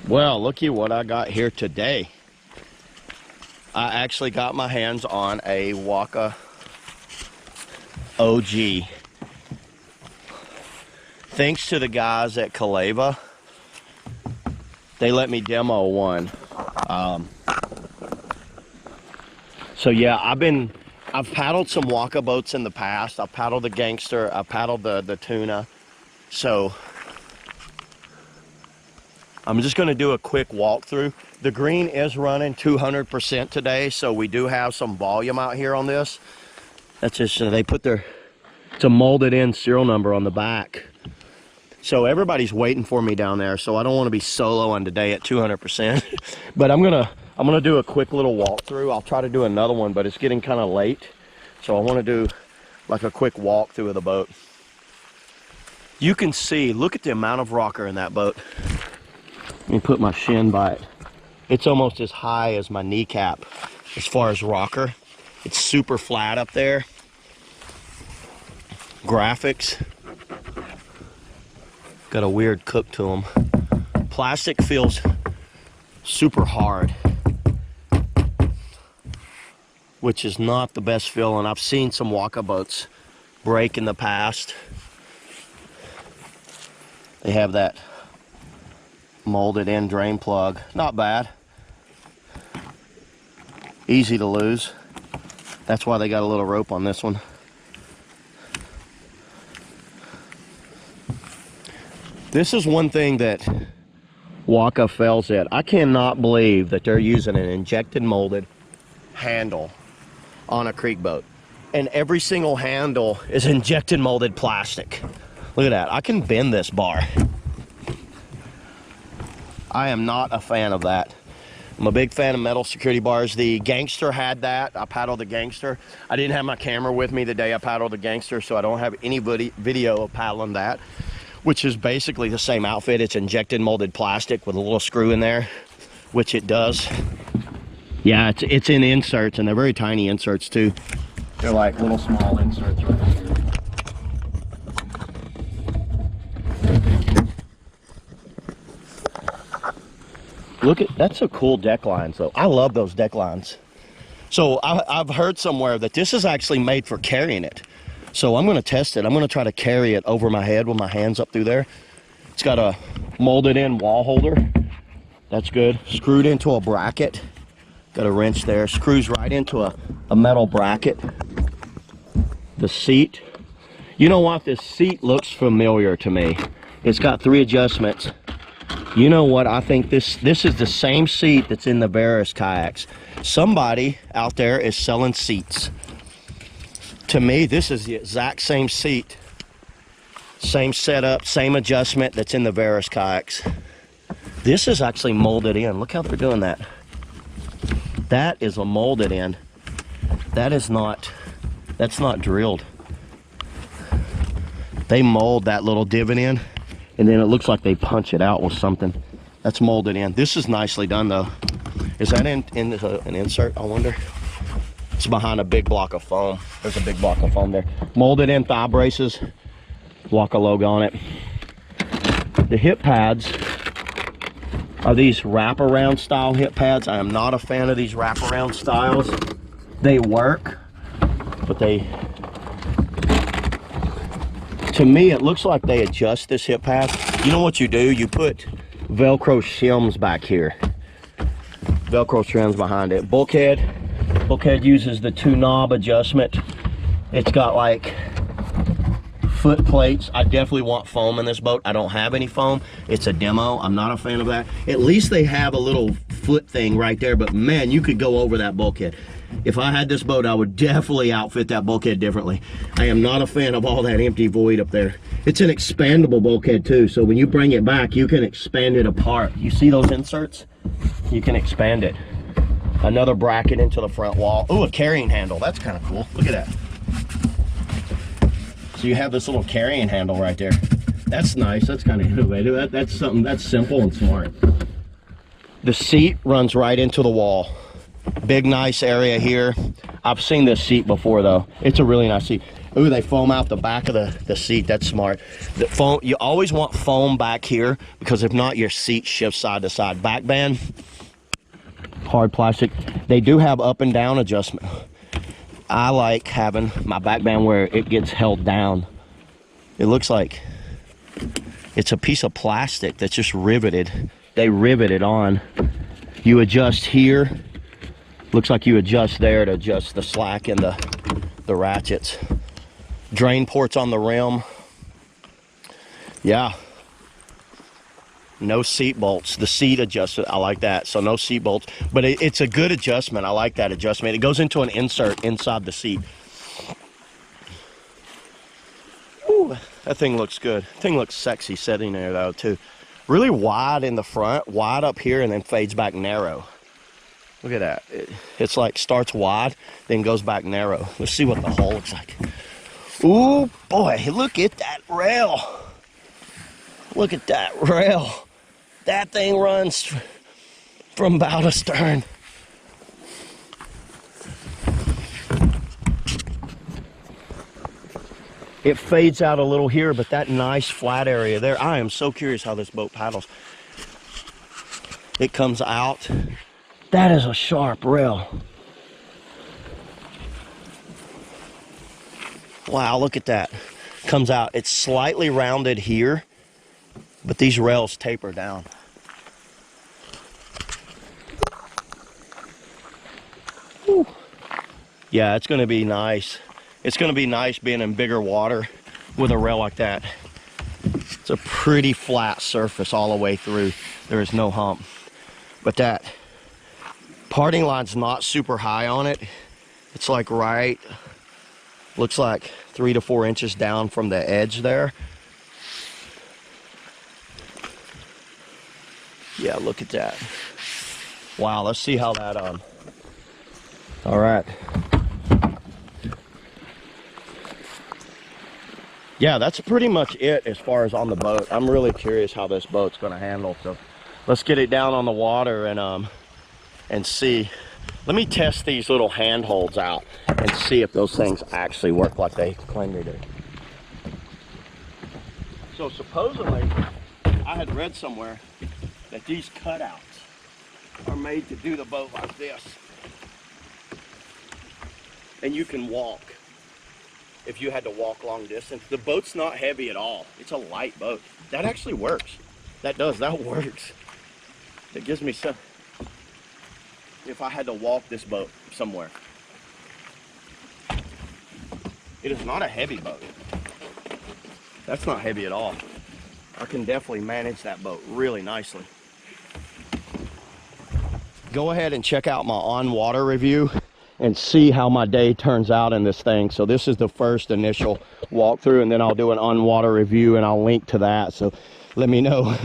Well, looky what I got here today. I actually got my hands on a Waka OG. Thanks to the guys at Kaleva, they let me demo one. So yeah, I've paddled some Waka boats in the past. I've paddled the Gangster, I've paddled the Tuna. So I'm just gonna do a quick walkthrough. The green is running 200% today, so we do have some volume out here on this. That's just, they put it's a molded in serial number on the back. So everybody's waiting for me down there, so I don't want to be soloing today at 200%. But I'm gonna do a quick little walkthrough. I'll try to do another one, but it's getting kind of late. So I want to do like a quick walkthrough of the boat. You can see, look at the amount of rocker in that boat. Let me put my shin by it. It's almost as high as my kneecap as far as rocker. It's super flat up there. Graphics. Got a weird cook to them. Plastic feels super hard, which is not the best feeling. I've seen some Waka boats break in the past. They have that molded in drain plug. Not bad. Easy to lose. That's why they got a little rope on this one. This is one thing that Waka fails at. I cannot believe that they're using an injected molded handle on a creek boat. And every single handle is injected molded plastic. Look at that. I can bend this bar. I am not a fan of that. I'm a big fan of metal security bars. The Gangster had that. I paddled the Gangster. I didn't have my camera with me the day I paddled the Gangster, so I don't have any video of paddling that, which is basically the same outfit. It's injected molded plastic with a little screw in there, which it does. Yeah, it's in inserts, and they're very tiny inserts too. They're like little small inserts right here. Look at, that's a cool deck line. So I love those deck lines. So I've heard somewhere that this is actually made for carrying it. So I'm going to test it. I'm going to try to carry it over my head with my hands up through there. It's got a molded in wall holder. That's good. Screwed into a bracket. Got a wrench there. Screws right into a metal bracket. The seat. You know what? This seat looks familiar to me. It's got 3 adjustments. You know what? I think this is the same seat that's in the Varus kayaks. Somebody out there is selling seats. To me, this is the exact same seat, same setup, same adjustment that's in the Varus kayaks. This is actually molded in. Look how they're doing that. That is a molded in. That's not drilled. They mold that little divot in, and then it looks like they punch it out with something. That's molded in. This is nicely done though. Is that an insert, I wonder? It's behind a big block of foam. There's a big block of foam there. Molded in thigh braces. Waka logo on it. The hip pads are these wraparound style hip pads. I am not a fan of these wraparound styles. They work, but to me, it looks like they adjust this hip pad. You know what you do? You put Velcro shims back here. Velcro trims behind it. Bulkhead uses the 2-knob adjustment. It's got like foot plates. I definitely want foam in this boat. I don't have any foam. It's a demo. I'm not a fan of that. At least they have a little foot thing right there, but man, you could go over that bulkhead. If I had this boat, I would definitely outfit that bulkhead differently. I am not a fan of all that empty void up there. It's an expandable bulkhead too, so when you bring it back, you can expand it apart. You see those inserts? You can expand it. Another bracket into the front wall. Oh, a carrying handle. That's kind of cool. Look at that. So you have this little carrying handle right there. That's nice. That's kind of innovative. That's something that's simple and smart. The seat runs right into the wall. Big, nice area here. I've seen this seat before though. It's a really nice seat. Ooh, they foam out the back of the seat. That's smart. The foam, you always want foam back here, because if not, your seat shifts side to side. Back band, hard plastic. They do have up and down adjustment. I like having my back band where it gets held down. It looks like it's a piece of plastic that's just riveted. They rivet it on. You adjust here. Looks like you adjust there to adjust the slack and the ratchets. Drain ports on the rim. Yeah. No seat bolts. The seat adjusted. I like that. So no seat bolts. But it's a good adjustment. I like that adjustment. It goes into an insert inside the seat. Ooh, that thing looks good. That thing looks sexy sitting there though too. Really wide in the front, wide up here, and then fades back narrow. Look at that. It's like starts wide, then goes back narrow. Let's see what the hull looks like. Ooh, boy, look at that rail. Look at that rail. That thing runs from bow to stern. It fades out a little here, but that nice flat area there, I am so curious how this boat paddles. It comes out. That is a sharp rail. Wow, look at that. Comes out. It's slightly rounded here, but these rails taper down. Whew. Yeah, it's going to be nice. It's going to be nice being in bigger water with a rail like that. It's a pretty flat surface all the way through. There is no hump. But that parting line's not super high on it. It's like right, looks like 3 to 4 inches down from the edge there. Yeah, look at that. Wow, let's see how that, all right. Yeah, that's pretty much it as far as on the boat. I'm really curious how this boat's gonna handle. So let's get it down on the water and see. Let me test these little handholds out and see if those things actually work like they claim they do. So supposedly, I had read somewhere that these cutouts are made to do the boat like this. And you can walk. If you had to walk long distance. The boat's not heavy at all. It's a light boat. That actually works. That works. It gives me some, if I had to walk this boat somewhere. It is not a heavy boat. That's not heavy at all. I can definitely manage that boat really nicely. Go ahead and check out my on-water review and see how my day turns out in this thing. So this is the first initial walkthrough, and then I'll do an on-water review and I'll link to that. So let me know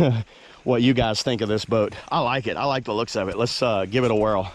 what you guys think of this boat. I like it. I like the looks of it. Let's give it a whirl.